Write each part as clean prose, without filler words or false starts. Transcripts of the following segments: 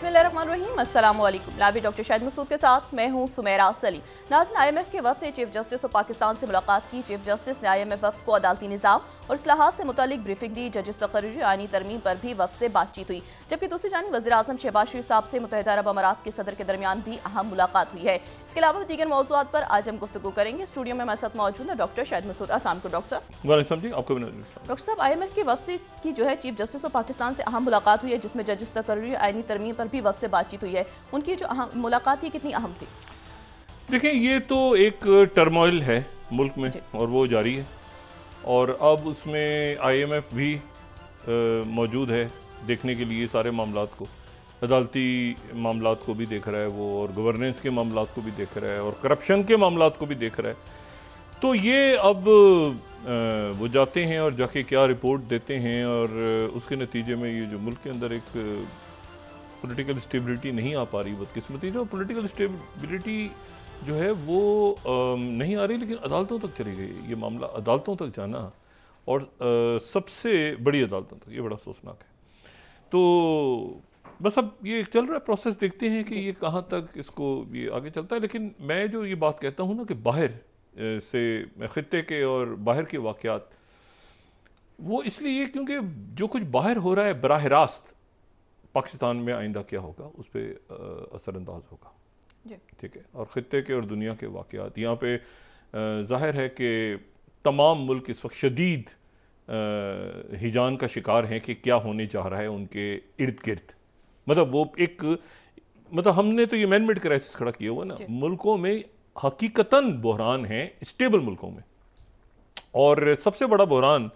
बिस्मिल्लाहिर्रहमानिर्रहीम, अस्सलामुअलैकुम। लाभी डॉक्टर शाहिद मसूद के साथ मैं हूं सुमेरा सलीम। नाज़रीन, IMF के वफ़द ने चीफ जस्टिस ऑफ पाकिस्तान से मुलाकात की। चीफ जस्टिस ने IMF वफ़द को अदालती निज़ाम और इस्लाहात से मुतालिक ब्रीफिंग दी। जजिस तकरीरी आईनी तरमीम पर भी वफ़द से बातचीत हुई, जबकि दूसरी जानिब वज़ीर आज़म शहबाज शरीफ साहब से मुत्तहिदा अरब अमारात के सदर के दरमियान भी अहम मुलाकात हुई है। इसके अलावा दीगर मौज़ूआत पर आज हम गुफ्तगू करेंगे। स्टूडियो में हमारे साथ मौजूद है डॉक्टर शाहिद मसूद। अस्सलाम वालेकुम डॉक्टर। डॉक्टर साहब, IMF के वफ़द की जो है चीफ जस्टिस ऑफ पाकिस्तान से अहम मुलाकात हुई है, जिसमें जजिस तकरीरी आईनी तरमीम पर भी वफ़द से बातचीत हुई है। उनकी जो मुलाकात थी कितनी अहम थी? देखिए, ये तो एक टर्मोइल है मुल्क में और वो जारी है, और अब उसमें IMF भी मौजूद है देखने के लिए सारे मामलात को, अदालती मामलात को भी देख रहा है वो, और गवर्नेंस के मामलात को भी देख रहा है, और करप्शन के मामलात को भी देख रहा है। तो ये अब वो जाते हैं और जाके क्या रिपोर्ट देते हैं, और उसके नतीजे में ये जो मुल्क के अंदर एक पॉलिटिकल स्टेबिलिटी नहीं आ पा रही, बदकिस्मती जो पॉलिटिकल स्टेबिलिटी जो है वो नहीं आ रही, लेकिन अदालतों तक चली गई। ये मामला अदालतों तक जाना, और सबसे बड़ी अदालतों तक, ये बड़ा अफसोसनाक है। तो बस अब ये चल रहा है प्रोसेस, देखते हैं कि ये कहाँ तक इसको ये आगे चलता है। लेकिन मैं जो ये बात कहता हूँ ना कि बाहर से खित्ते के और बाहर के वाक़यात, वो इसलिए क्योंकि जो कुछ बाहर हो रहा है बराह रास्त पाकिस्तान में आइंदा क्या होगा उस पर असरअंदाज होगा, ठीक है। और ख़ित्ते के और दुनिया के वाक़यात यहाँ पे ज़ाहिर है कि तमाम मुल्क इस वक्त शदीद हिजान का शिकार हैं कि क्या होने जा रहा है उनके इर्द गिर्द। मतलब वो एक, मतलब हमने तो ये मैन मेड क्राइसिस खड़ा किया हुआ ना, मुल्कों में हकीकतन बहरान है, स्टेबल मुल्कों में। और सबसे बड़ा बहरान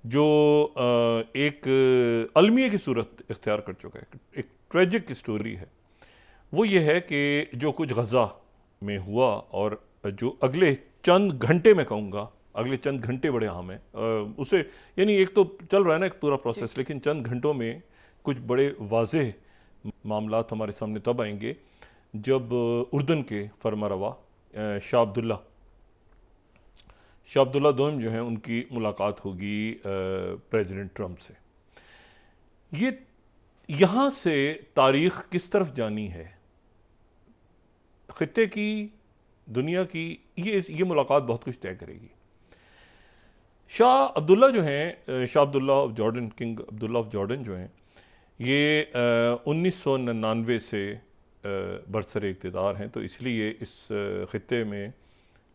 जो एक अलमिया की सूरत इख्तियार कर चुका है, एक ट्रेजिक स्टोरी है, वो ये है कि जो कुछ गज़ा में हुआ, और जो अगले चंद घंटे में कहूँगा, अगले चंद घंटे बड़े अहम हैं उसे, यानी एक तो चल रहा है ना एक पूरा प्रोसेस, लेकिन चंद घंटों में कुछ बड़े वाज़ेह मामलात हमारे सामने तब आएंगे जब उर्दन के फरमारवा शाह अब्दुल्ला दोम जो हैं उनकी मुलाकात होगी प्रेसिडेंट ट्रंप से। ये यहाँ से तारीख़ किस तरफ जानी है ख़ित्ते की, दुनिया की, ये मुलाकात बहुत कुछ तय करेगी। शाह अब्दुल्ला जो हैं, Shah Abdullah of Jordan, king Abdullah of Jordan जो हैं, ये 1999 से बरसर इक़्तिदार हैं। तो इसलिए इस ख़ित्ते में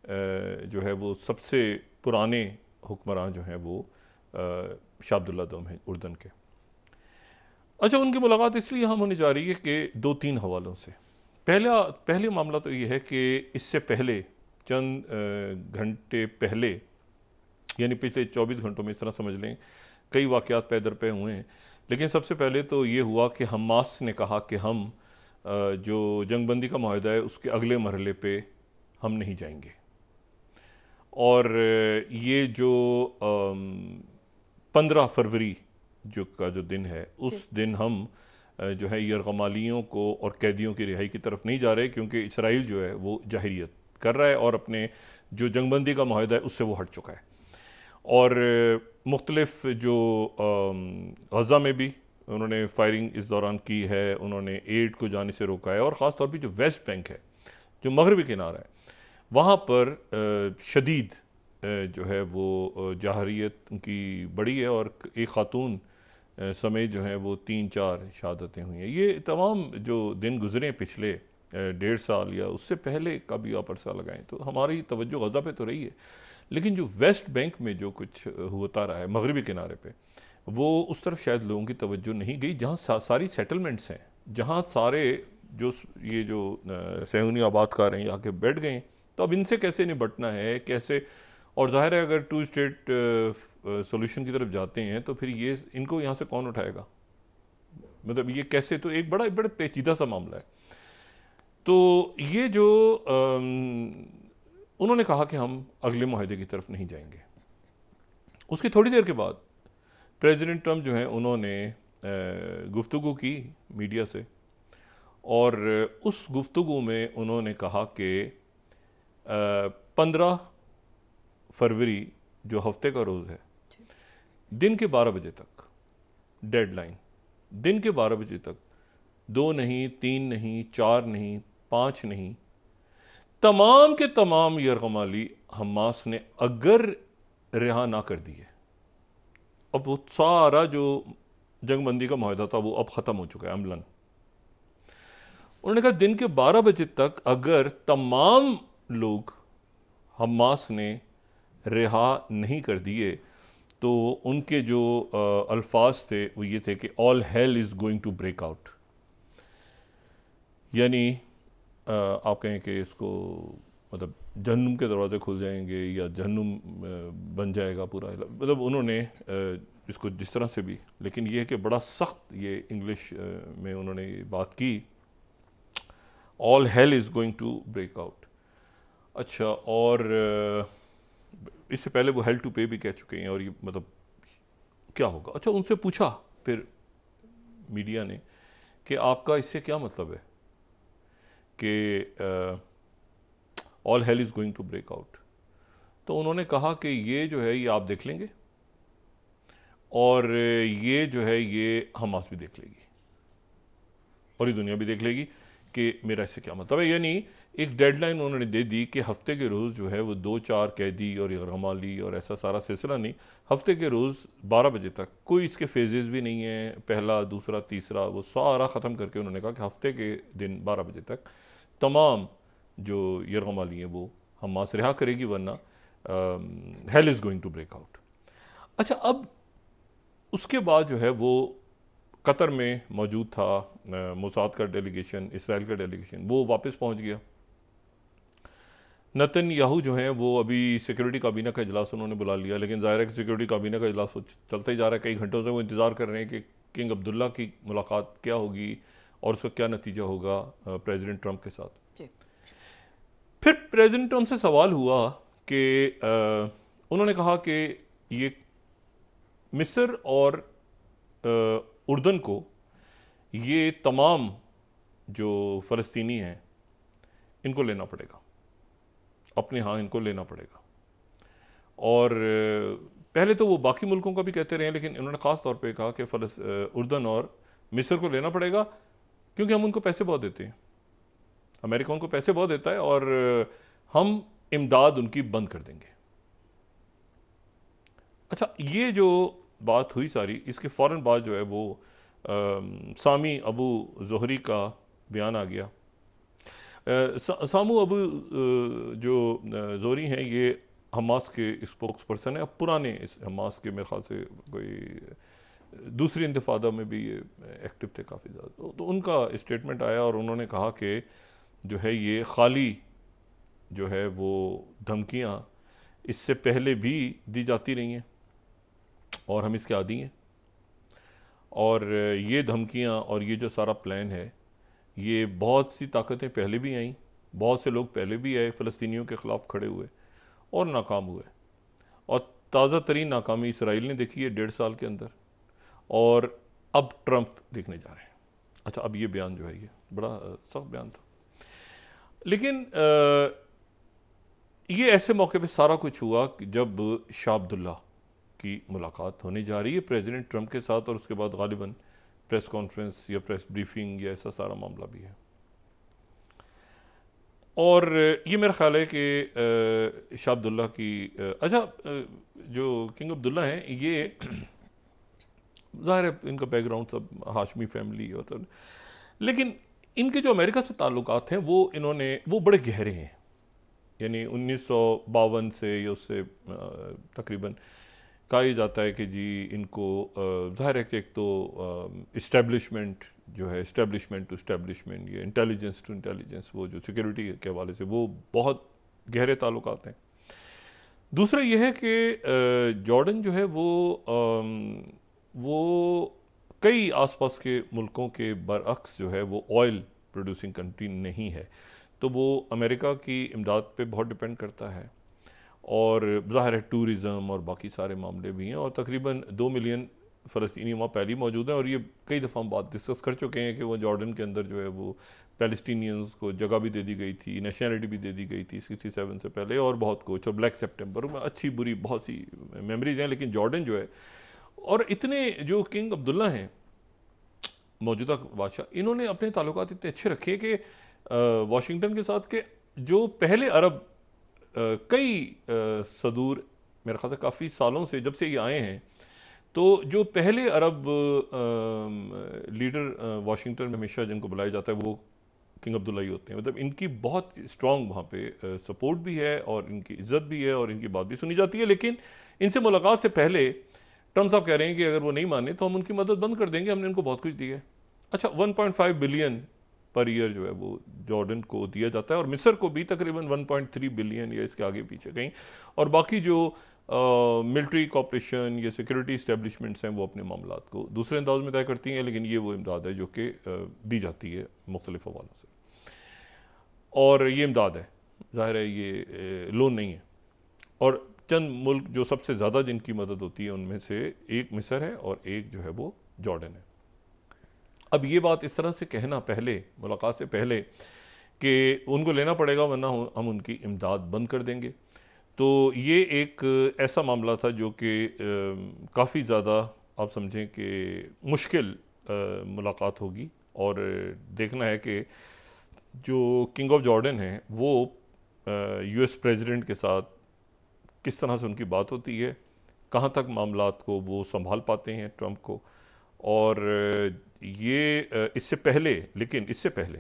जो है वो सबसे पुराने हुक्मरान जो हैं वो शाह अब्दुल्ला दोम हैं उर्दन के। अच्छा, उनकी मुलाकात इसलिए हम होने जा रही है कि 2-3 हवालों से। पहले मामला तो ये है कि इससे पहले चंद घंटे पहले, यानी पिछले 24 घंटों में इस तरह समझ लें, कई वाक़यात पैदर पे हुए हैं। लेकिन सबसे पहले तो ये हुआ कि हमास ने कहा कि हम जो जंगबंदी का मुआहदा है उसके अगले मरहले पे हम नहीं जाएंगे, और ये जो 15 फरवरी का जो दिन है, उस दिन हम जो है यरगमालियों को और कैदियों की रिहाई की तरफ नहीं जा रहे, क्योंकि इसराइल जो है वो जाहिरियत कर रहा है और अपने जो जंगबंदी का मुआहदा है उससे वो हट चुका है। और मुख्तलिफ जो गज़ा में भी उन्होंने फायरिंग इस दौरान की है, उन्होंने एड को जाने से रोका है, और ख़ास तौर पे जो वेस्ट बैंक है, जो मगरबी किनारा है, वहाँ पर शदीद जो है वो जाहरियत की बड़ी है, और एक ख़ातून समेत जो है वो 3-4 शहादतें हुई हैं। ये तमाम जो दिन गुजरे पिछले 1.5 साल या उससे पहले का भी आप अरसा लगाएं तो हमारी तवज्जो गज़ा पे तो रही है, लेकिन जो वेस्ट बैंक में जो कुछ होता रहा है मगरबी किनारे पे, वो उस तरफ शायद लोगों की तवज्जो नहीं गई, जहाँ सारी सेटलमेंट्स हैं, जहाँ सारे जो ये जो सहूनी आबादकार हैं यहाँ के बैठ गए। तो अब इनसे कैसे निपटना है, कैसे, और ज़ाहिर है अगर 2 स्टेट सॉल्यूशन की तरफ जाते हैं तो फिर ये इनको यहाँ से कौन उठाएगा, मतलब ये कैसे, तो एक बड़ा पेचीदा सा मामला है। तो ये जो उन्होंने कहा कि हम अगले मुआहदे की तरफ नहीं जाएंगे। उसकी थोड़ी देर के बाद प्रेसिडेंट ट्रंप जो हैं उन्होंने गुफ्तगू की मीडिया से, और उस गुफ्तगू में उन्होंने कहा कि 15 फरवरी जो हफ्ते का रोज़ है, दिन के 12 बजे तक डेडलाइन, दिन के 12 बजे तक 2 नहीं, 3 नहीं, 4 नहीं, 5 नहीं, तमाम के तमाम यरगमाली हमास ने अगर रिहा ना कर दिए, अब वो सारा जो जंगबंदी का माहदा था वो अब ख़त्म हो चुका है अमलन। उन्होंने कहा दिन के 12 बजे तक अगर तमाम लोग हमास ने रिहा नहीं कर दिए तो उनके जो अल्फाज थे वो ये थे कि all hell is going to break out, यानी आप कहें कि इसको मतलब जहन्नुम के दरवाजे खुल जाएंगे या जहन्नुम बन जाएगा पूरा, मतलब उन्होंने इसको जिस तरह से भी, लेकिन ये है कि बड़ा सख्त ये इंग्लिश में उन्होंने ये बात की, all hell is going to break out. अच्छा, और इससे पहले वो हेल टू पे भी कह चुके हैं, और ये मतलब क्या होगा। अच्छा, उनसे पूछा फिर मीडिया ने कि आपका इससे क्या मतलब है कि all hell is going to break out. तो उन्होंने कहा कि ये जो है ये आप देख लेंगे और ये जो है ये हमास भी देख लेगी और ये दुनिया भी देख लेगी कि मेरा इससे क्या मतलब है। यानी एक डेडलाइन उन्होंने दे दी कि हफ्ते के रोज़ जो है वो 2-4 कैदी और यरगमाली और ऐसा सारा सिलसिला नहीं, हफ्ते के रोज़ 12 बजे तक कोई इसके फेजेस भी नहीं है, पहला, दूसरा, तीसरा, वो सारा ख़त्म करके उन्होंने कहा कि हफ्ते के दिन 12 बजे तक तमाम जो यरगमाली हैं वो हमास रिहा करेगी, वरना hell is going to break out. अच्छा, अब उसके बाद जो है वो कतर में मौजूद था मोसाद का डेलीगेशन, इसराइल का डेलीगेशन, वो वापस पहुंच गया। नेतन्याहू जो हैं वो अभी सिक्योरिटी काबीना का इजलास उन्होंने बुला लिया, लेकिन ज़ाहिर है कि सिक्योरिटी काबीना का इजलास चलता ही जा रहा है। कई घंटों से वो इंतज़ार कर रहे हैं कि किंग अब्दुल्ला की मुलाकात क्या होगी और उसका क्या नतीजा होगा प्रेसिडेंट ट्रंप के साथ। फिर प्रेसिडेंट ट्रंप से सवाल हुआ कि उन्होंने कहा कि ये मिस्र और उर्दन को ये तमाम जो फ़लस्तीनी हैं इनको लेना पड़ेगा, अपने यहाँ इनको लेना पड़ेगा। और पहले तो वो बाकी मुल्कों का भी कहते रहे, लेकिन इन्होंने ख़ास तौर पे कहा कि उर्दन और मिस्र को लेना पड़ेगा क्योंकि हम उनको पैसे बहुत देते हैं, अमेरिका उनको पैसे बहुत देता है और हम इमदाद उनकी बंद कर देंगे। अच्छा, ये जो बात हुई सारी, इसके फ़ौरन बाद जो है वो सामी अबू ज़ोहरी का बयान आ गया। सामू अबू जो ज़ोहरी हैं ये हमास के स्पोक्स पर्सन है, अब पुराने इस हमास के मेरे ख्याल से कोई दूसरी इंतफादा में भी ये एक्टिव थे काफ़ी ज़्यादा। तो उनका स्टेटमेंट आया और उन्होंने कहा कि जो है ये खाली जो है वो धमकियाँ इससे पहले भी दी जाती रही हैं और हम इसके आदी हैं, और ये धमकियाँ और ये जो सारा प्लान है ये बहुत सी ताकतें पहले भी आईं, बहुत से लोग पहले भी आए फ़लस्तीनियों के ख़िलाफ़ खड़े हुए और नाकाम हुए, और ताज़ा तरीन नाकामी इसराइल ने देखी है 1.5 साल के अंदर, और अब ट्रंप देखने जा रहे हैं। अच्छा, अब ये बयान जो है ये बड़ा सख्त बयान था, लेकिन ये ऐसे मौके पे सारा कुछ हुआ कि जब शाह अब्दुल्ला की मुलाकात होने जा रही है प्रेसिडेंट ट्रंप के साथ, और उसके बाद गालिबन प्रेस कॉन्फ्रेंस या प्रेस ब्रीफिंग या ऐसा सारा मामला भी है। और ये मेरा ख्याल है कि शाह अब्दुल्ला की अच्छा जो किंग अब्दुल्ला हैं ये ज़ाहिर है इनका बैकग्राउंड सब हाशमी फैमिली और सब, लेकिन इनके जो अमेरिका से ताल्लुकात हैं वो बड़े गहरे हैं। यानी 1952 से या उससे तकरीबन कहा जाता है कि जी इनको ज़ाहिर है कि एक तो इस्टेब्लिशमेंट जो है, इस्टेब्लिशमेंट टू इस्टेब्लिशमेंट, ये इंटेलिजेंस टू इंटेलिजेंस, वो जो सिक्योरिटी के हवाले से वो बहुत गहरे ताल्लुकात हैं। दूसरा ये है कि जॉर्डन जो है वो कई आसपास के मुल्कों के बरअक्स जो है वो ऑयल प्रोड्यूसिंग कंट्री नहीं है, तो वो अमेरिका की इमदाद पे बहुत डिपेंड करता है, और ज़ाहिर है टूरिज़म और बाकी सारे मामले भी हैं, और तकरीबन 2 मिलियन फ़लस्तीनी वहाँ पहले ही मौजूद हैं। और ये कई दफ़ा हम बात डिस्कस कर चुके हैं कि वो जॉर्डन के अंदर जो है वो पैलेस्टीनियंस को जगह भी दे दी गई थी, नेशनलिटी भी दे दी गई थी 67 से पहले, और बहुत कुछ, और ब्लैक सितंबर में अच्छी बुरी बहुत सी मेमोरीज हैं। लेकिन जॉर्डन जो है, और इतने जो किंग अब्दुल्ला हैं मौजूदा बादशाह, इन्होंने अपने ताल्लुकात इतने अच्छे रखे कि वाशिंगटन के साथ के जो पहले अरब कई सदूर मेरे ख्याल से काफ़ी सालों से जब से ये आए हैं, तो जो पहले अरब लीडर वाशिंगटन में हमेशा जिनको बुलाया जाता है वो किंग अब्दुल्ला ही होते हैं। मतलब इनकी बहुत स्ट्रॉन्ग वहाँ पे सपोर्ट भी है और इनकी इज्जत भी है और इनकी बात भी सुनी जाती है। लेकिन इनसे मुलाकात से पहले ट्रम्प साहब कह रहे हैं कि अगर वो नहीं माने तो हम उनकी मदद बंद कर देंगे, हमने इनको बहुत कुछ दिया है। अच्छा, 1.5 बिलियन पर ईयर जो है वो जॉर्डन को दिया जाता है और मिस्र को भी तकरीबन 1.3 बिलियन या इसके आगे पीछे कहीं, और बाकी जो मिलिट्री कॉपरेशन या सिक्योरिटी इस्टेब्लिशमेंट्स हैं वो अपने मामलात को दूसरे अंदाज में तय करती हैं। लेकिन ये वो इमदाद है जो कि दी जाती है मुख्तलिफ हवालों से, और ये इमदाद है, ज़ाहिर है ये लोन नहीं है। और चंद मुल्क जो सबसे ज़्यादा जिनकी मदद होती है उनमें से एक मिस्र है और एक जो है वो जॉर्डन है। अब ये बात इस तरह से कहना पहले मुलाकात से पहले कि उनको लेना पड़ेगा वरना हम उनकी इमदाद बंद कर देंगे, तो ये एक ऐसा मामला था जो कि काफ़ी ज़्यादा आप समझें कि मुश्किल मुलाकात होगी। और देखना है कि जो किंग ऑफ जॉर्डन है वो यूएस प्रेसिडेंट के साथ किस तरह से उनकी बात होती है, कहाँ तक मामलात को वो संभाल पाते हैं ट्रंप को। और ये इससे पहले, लेकिन इससे पहले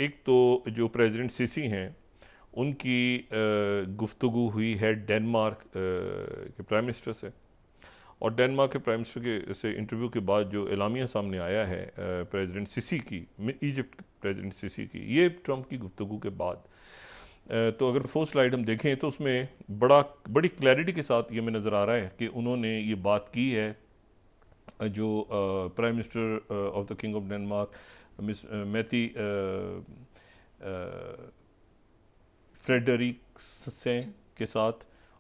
एक तो जो प्रेसिडेंट सीसी हैं उनकी गुफ्तगू हुई है डेनमार्क के प्राइम मिनिस्टर से, और डेनमार्क के प्राइम मिनिस्टर के से इंटरव्यू के बाद जो एलामिया सामने आया है प्रेसिडेंट सीसी की, इजिप्ट प्रेसिडेंट सीसी की, ये ट्रंप की गुफ्तगू के बाद, तो अगर फर्स्ट स्लाइड हम देखें तो उसमें बड़ी क्लैरिटी के साथ ये में नज़र आ रहा है कि उन्होंने ये बात की है जो prime minister of the king of Denmark Miss Mette Frederiksen के साथ,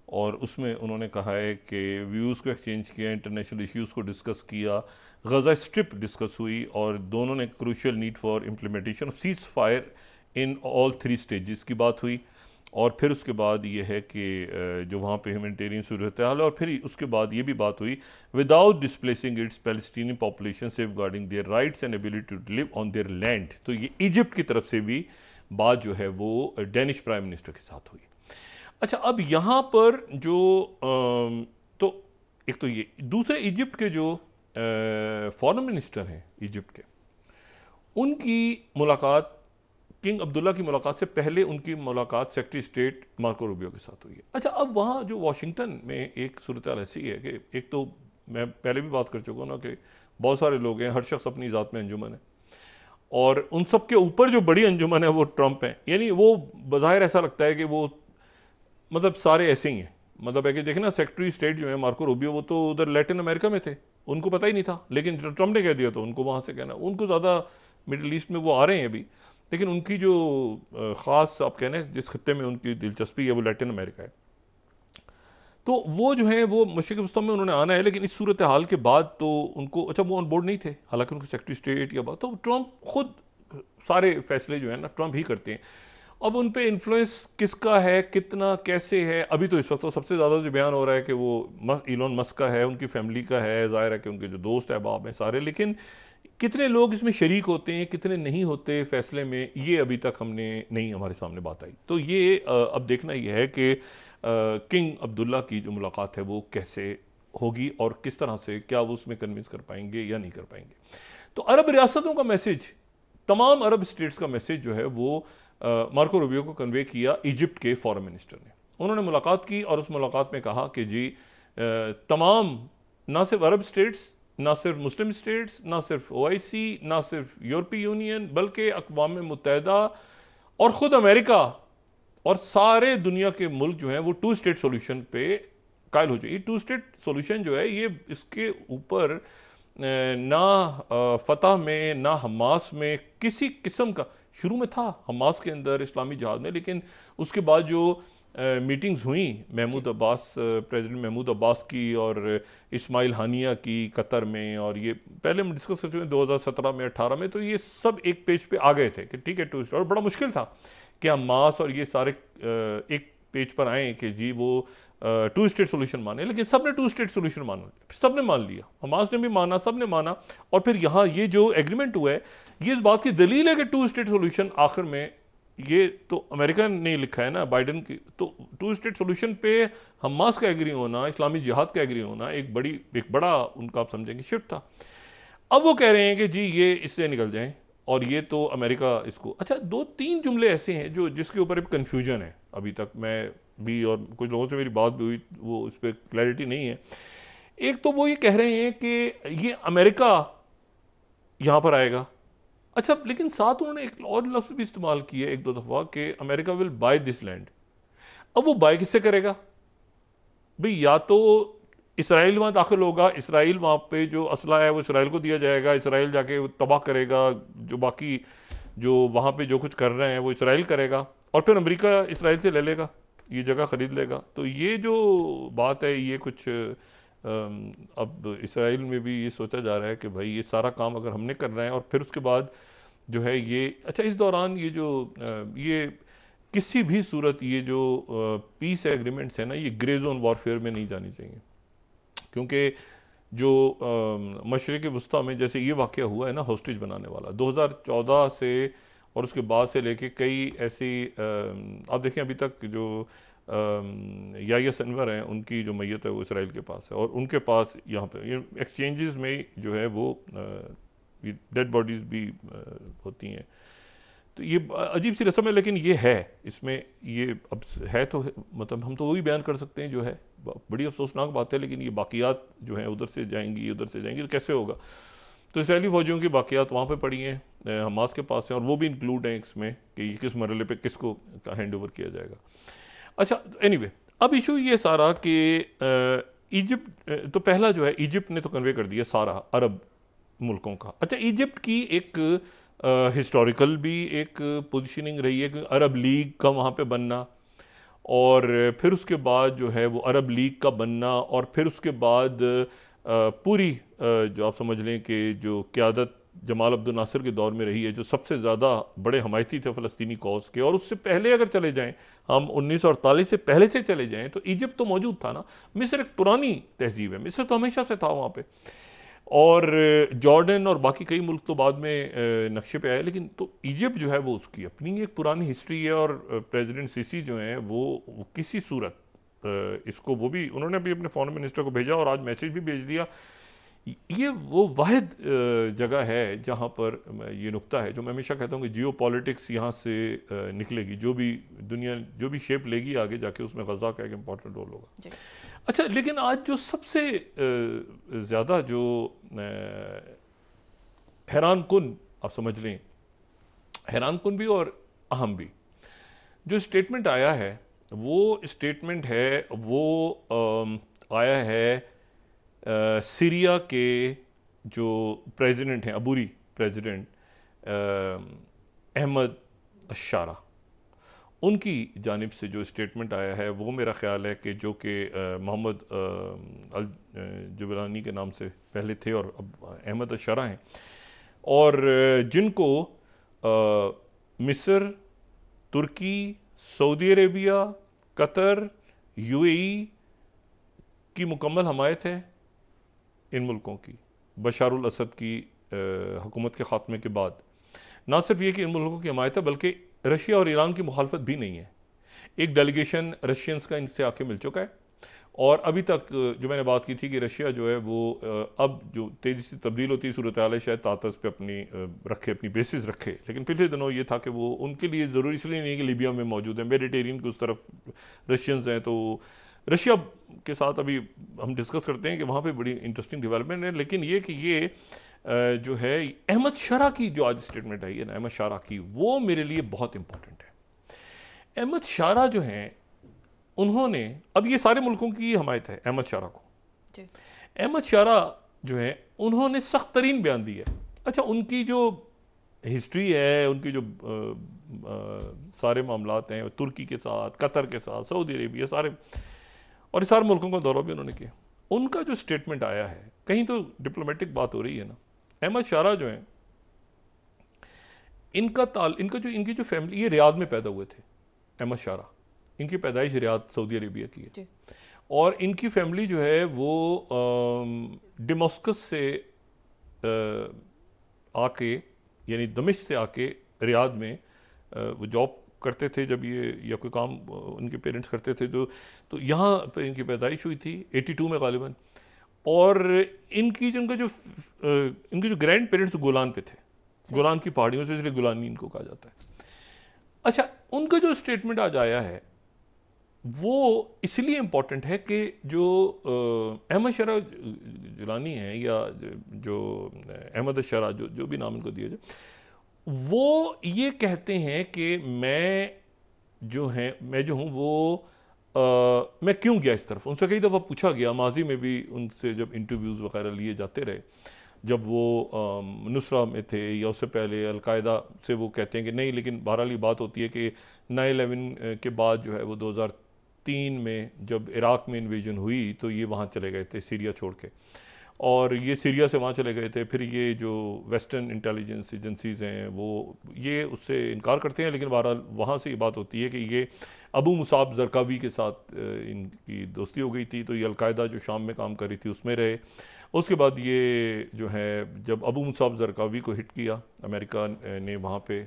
और उसमें उन्होंने कहा है कि व्यूज़ को एक्सचेंज किया, इंटरनेशनल इश्यूज़ को डिस्कस किया, गज़ा स्ट्रिप डिस्कस हुई, और दोनों ने crucial need for implementation of cease fire in all 3 stages की बात हुई। और फिर उसके बाद ये है कि जो वहाँ पे ह्यूमैनिटेरियन सूरत हाल है, और फिर उसके बाद ये भी बात हुई without displacing its Palestinian population safeguarding their rights and ability to live on their land. तो ये इजिप्ट की तरफ से भी बात जो है वो डेनिश प्राइम मिनिस्टर के साथ हुई। अच्छा, अब यहाँ पर जो तो एक तो ये दूसरे इजिप्ट के जो फॉरेन मिनिस्टर हैं इजिप्ट के, उनकी मुलाकात किंग अब्दुल्ला की मुलाकात से पहले उनकी मुलाकात सेक्रेटरी स्टेट मार्को रूबियो के साथ हुई है। अच्छा, अब वहाँ जो वाशिंगटन में एक सूरत हाल ऐसी है कि एक तो मैं पहले भी बात कर चुका हूँ ना कि बहुत सारे लोग हैं, हर शख्स अपनी ज़ात में अंजुमन है, और उन सब के ऊपर जो बड़ी अंजुमन है वो ट्रंप है। यानी वो बज़ाहिर ऐसा लगता है कि वो मतलब सारे ऐसे ही हैं। मतलब है कि देखें ना, सेक्रेटरी स्टेट जो है मार्को रूबियो वो तो उधर लैटिन अमेरिका में थे, उनको पता ही नहीं था, लेकिन ट्रंप ने कह दिया तो उनको वहाँ से कहना, उनको ज़्यादा मिडिल ईस्ट में वो आ रहे हैं अभी, लेकिन उनकी जो ख़ास आप कहने जिस खत्ते में उनकी दिलचस्पी है वो लैटिन अमेरिका है। तो वो जो है वो मशरिक़ वस्ता में उन्होंने आना है, लेकिन इस सूरत हाल के बाद तो उनको, अच्छा वो ऑन बोर्ड नहीं थे, हालांकि उनको सेक्रेटरी स्टेट या बात, तो ट्रंप खुद सारे फैसले जो है ना ट्रंप ही करते हैं। अब उन पे इन्फ्लुएंस किसका है, कितना, कैसे है, अभी तो इस वक्त तो सबसे ज़्यादा जो बयान हो रहा है कि वो इलॉन मस्क का है, उनकी फैमिली का है, ज़ाहिर है कि उनके जो दोस्त अहबाब हैं सारे, लेकिन कितने लोग इसमें शरीक होते हैं, कितने नहीं होते फैसले में, ये अभी तक हमने नहीं, हमारे सामने बात आई। तो ये अब देखना ये है कि किंग अब्दुल्ला की जो मुलाकात है वो कैसे होगी और किस तरह से, क्या वो उसमें कन्विंस कर पाएंगे या नहीं कर पाएंगे। तो अरब रियासतों का मैसेज, तमाम अरब स्टेट्स का मैसेज जो है वो मार्को रूबियो को कन्वे किया इजिप्ट के फॉरेन मिनिस्टर ने। उन्होंने मुलाकात की और उस मुलाकात में कहा कि जी तमाम, ना सिर्फ अरब स्टेट्स, ना सिर्फ मुस्लिम स्टेट्स, ना सिर्फ OIC, ना सिर्फ यूरोपीय यूनियन, बल्कि अक़वाम मुत्तहिदा और ख़ुद अमेरिका और सारे दुनिया के मुल्क जो हैं वो 2 स्टेट सोल्यूशन पे कायल हो जाए। 2 स्टेट सोल्यूशन जो है ये, इसके ऊपर ना फतह में ना हमास में किसी किस्म का, शुरू में था हमास के अंदर इस्लामी जिहाद में, लेकिन उसके बाद जो मीटिंग्स हुई महमूद अब्बास, प्रेसिडेंट महमूद अब्बास की और इस्माइल हानिया की कतर में, और ये पहले हम डिस्कस कर चुके हैं 2017 में 18 में, तो ये सब एक पेज पे आ गए थे कि ठीक है 2 स्टेट, और बड़ा मुश्किल था कि हमास और ये सारे एक पेज पर आए कि जी वो टू स्टेट सोल्यूशन माने, लेकिन सब ने टू स्टेट सोल्यूशन माना, सब ने मान लिया, हमास ने भी माना, सब ने माना। और फिर यहाँ ये जो एग्रीमेंट हुआ है ये इस बात की दलील है कि टू स्टेट सोल्यूशन आखिर में, ये तो अमेरिका ने लिखा है ना बाइडन की, तो टू स्टेट सोल्यूशन पे हमास का एग्री होना, इस्लामी जिहाद का एग्री होना एक बड़ा उनका आप समझेंगे शिफ्ट था। अब वो कह रहे हैं कि जी ये इससे निकल जाएं, और ये तो अमेरिका इसको, अच्छा 2-3 जुमले ऐसे हैं जो जिसके ऊपर एक कन्फ्यूजन है अभी तक, मैं भी और कुछ लोगों से मेरी बात भी हुई, वो उस पर क्लैरिटी नहीं है। एक तो वो ये कह रहे हैं कि ये अमेरिका यहाँ पर आएगा, अच्छा लेकिन साथ उन्होंने एक और लफ्ज़ भी इस्तेमाल किया एक दो दफ़ा कि America will by this land. अब वो बाय किससे करेगा भाई? या तो इसराइल वहाँ दाखिल होगा, इसराइल वहाँ पे जो असला है वो इसराइल को दिया जाएगा, इसराइल जाके तबाह करेगा, जो बाकी जो वहाँ पे जो कुछ कर रहे हैं वो इसराइल करेगा, और फिर अमेरिका इसराइल से ले लेगा, ये जगह ख़रीद लेगा। तो ये जो बात है ये कुछ अब इसराइल में भी ये सोचा जा रहा है कि भाई ये सारा काम अगर हमने करना है, और फिर उसके बाद जो है ये, अच्छा इस दौरान ये जो ये किसी भी सूरत ये जो पीस एग्रीमेंट्स है ना, ये ग्रे जोन वॉरफेयर में नहीं जानी चाहिए, क्योंकि जो मशरिक़ वस्ता में जैसे ये वाक़या हुआ है ना हॉस्टेज बनाने वाला 2014 से और उसके बाद से लेके कई ऐसी आप देखें अभी तक जो याह्या सिनवर हैं उनकी जो मैयत है वो इसराइल के पास है, और उनके पास यहाँ पे एक्सचेंजेस में जो है वो डेड बॉडीज़ भी होती हैं। तो ये अजीब सी रस्म है, लेकिन ये है, इसमें ये अब है तो मतलब हम तो वही बयान कर सकते हैं जो है, बड़ी अफसोसनाक बात है, लेकिन ये बाकियात जो हैं उधर से जाएंगी तो कैसे होगा? तो इसराइली फ़ौजियों की बाकियात वहाँ पे पड़ी हैं, हमास के पास हैं, और वो भी इंक्लूड हैं इसमें कि ये किस मरहले पे किसको हैंड ओवर किया जाएगा। अच्छा एनीवे, अब इशू ये सारा कि इजिप्ट, तो पहला जो है इजिप्ट ने तो कन्वे कर दिया सारा अरब मुल्कों का। अच्छा इजिप्ट की एक हिस्टोरिकल भी एक पोजीशनिंग रही है कि अरब लीग का वहाँ पे बनना, और फिर उसके बाद जो है वो अरब लीग का बनना, और फिर उसके बाद पूरी जो आप समझ लें कि जो क़यादत जमाल अब्दुल नासिर के दौर में रही है, जो सबसे ज़्यादा बड़े हमायती थे फ़लस्तीनी कॉज के, और उससे पहले अगर चले जाएं हम 1948 से पहले से चले जाएं तो इजिप्ट तो मौजूद था ना, मिस्र एक पुरानी तहजीब है, मिस्र तो हमेशा से था वहाँ पे, और जॉर्डन और बाकी कई मुल्क तो बाद में नक्शे पे आए, लेकिन तो इजिप्ट जो है वो उसकी अपनी एक पुरानी हिस्ट्री है, और प्रेसिडेंट सीसी जो हैं वो किसी सूरत इसको, वो भी उन्होंने भी अपने फॉरेन मिनिस्टर को भेजा और आज मैसेज भी भेज दिया। ये वो वाहिद जगह है जहाँ पर ये नुक्ता है जो मैं हमेशा कहता हूँ कि जियो पॉलिटिक्स यहाँ से निकलेगी, जो भी दुनिया जो भी शेप लेगी आगे जाके उसमें गज़ा का एक इम्पॉर्टेंट रोल होगा। अच्छा लेकिन आज जो सबसे ज़्यादा जो हैरान कुन आप समझ लें, हैरान कुन भी और अहम भी जो स्टेटमेंट आया है, वो स्टेटमेंट है वो आया है सीरिया के जो प्रेसिडेंट हैं, अबूरी प्रेसिडेंट अहमद अशारा, उनकी जानिब से जो स्टेटमेंट आया है वो मेरा ख़्याल है कि जो कि मोहम्मद अल जुबलानी के नाम से पहले थे और अब अहमद अशारा हैं, और जिनको मिस्र, तुर्की, सऊदी अरेबिया, कतर, यूएई की मुकम्मल हमायत है इन मुल्कों की बशारुल असद की हुकूमत के ख़ात्मे के बाद। ना सिर्फ ये कि इन मुल्कों की हमायत है बल्कि रशिया और ईरान की मुखालफत भी नहीं है। एक डेलीगेशन रशियंस का इनसे आके मिल चुका है, और अभी तक जो मैंने बात की थी कि रशिया जो है वो अब जो तेज़ी से तब्दील होती है सूरत हाल है, शायद तातस पे अपनी रखे, अपनी बेसिस रखे, लेकिन पिछले दिनों ये था कि वो उनके लिए ज़रूरी इसलिए नहीं कि लीबिया में मौजूद है, मेडिटेरियन की उस तरफ रशियंस हैं, तो रशिया के साथ अभी हम डिस्कस करते हैं कि वहाँ पे बड़ी इंटरेस्टिंग डेवलपमेंट है। लेकिन ये कि ये जो है अहमद शारा की जो आज स्टेटमेंट आई है ना अहमद शारा की, वो मेरे लिए बहुत इंपॉर्टेंट है। अहमद शारा जो हैं उन्होंने, अब ये सारे मुल्कों की हमायत है अहमद शारा को, अहमद शारा जो है उन्होंने सख्त तरीन बयान दिया है। अच्छा उनकी जो हिस्ट्री है, उनकी जो सारे मामलात हैं तुर्की के साथ, कतर के साथ, सऊदी अरेबिया, सारे और सारे मुल्कों का दौरा भी उन्होंने किया। उनका जो स्टेटमेंट आया है, कहीं तो डिप्लोमेटिक बात हो रही है ना, अहमद शारा जो हैं इनकी जो फैमिली, ये रियाद में पैदा हुए थे अहमद शारा, इनकी पैदाइश रियाद सऊदी अरेबिया की है, और इनकी फैमिली जो है वो दमस्कस से आके, यानी दमिश्क से आके रियाद में वो जॉब करते थे जब ये, या कोई काम उनके पेरेंट्स करते थे तो यहाँ पर इनकी पैदाइश हुई थी 82 में गालिबन। और इनकी जो ग्रैंड पेरेंट्स गोलान पे थे, गोलान की पहाड़ियों से, इसलिए गोलानी इनको कहा जाता है। अच्छा, उनका जो स्टेटमेंट आज आया है वो इसलिए इम्पोर्टेंट है कि जो अहमद शरा जिलानी है, या जो अहमद शरा, जो भी नाम इनको दिया जाए, वो ये कहते हैं कि मैं जो हूँ वो मैं क्यों गया इस तरफ। उनसे कई दफ़ा पूछा गया, माजी में भी उनसे जब इंटरव्यूज़ वगैरह लिए जाते रहे, जब वो नुसरा में थे या उससे पहले अलकायदा से, वो कहते हैं कि नहीं, लेकिन बहरहाल ये बात होती है कि 9/11 के बाद जो है वो 2003 में जब इराक़ में इन्वेजन हुई तो ये वहाँ चले गए थे सीरिया छोड़ के, और ये सीरिया से वहाँ चले गए थे। फिर ये जो वेस्टर्न इंटेलिजेंस एजेंसीज़ हैं वो ये उससे इनकार करते हैं, लेकिन बहरहाल वहाँ से ये बात होती है कि ये अबू मुसाब ज़रकावी के साथ इनकी दोस्ती हो गई थी, तो ये अलकायदा जो शाम में काम कर रही थी उसमें रहे। उसके बाद ये जो है जब अबू मुसाब ज़रकावी को हिट किया अमेरिका ने वहाँ पे,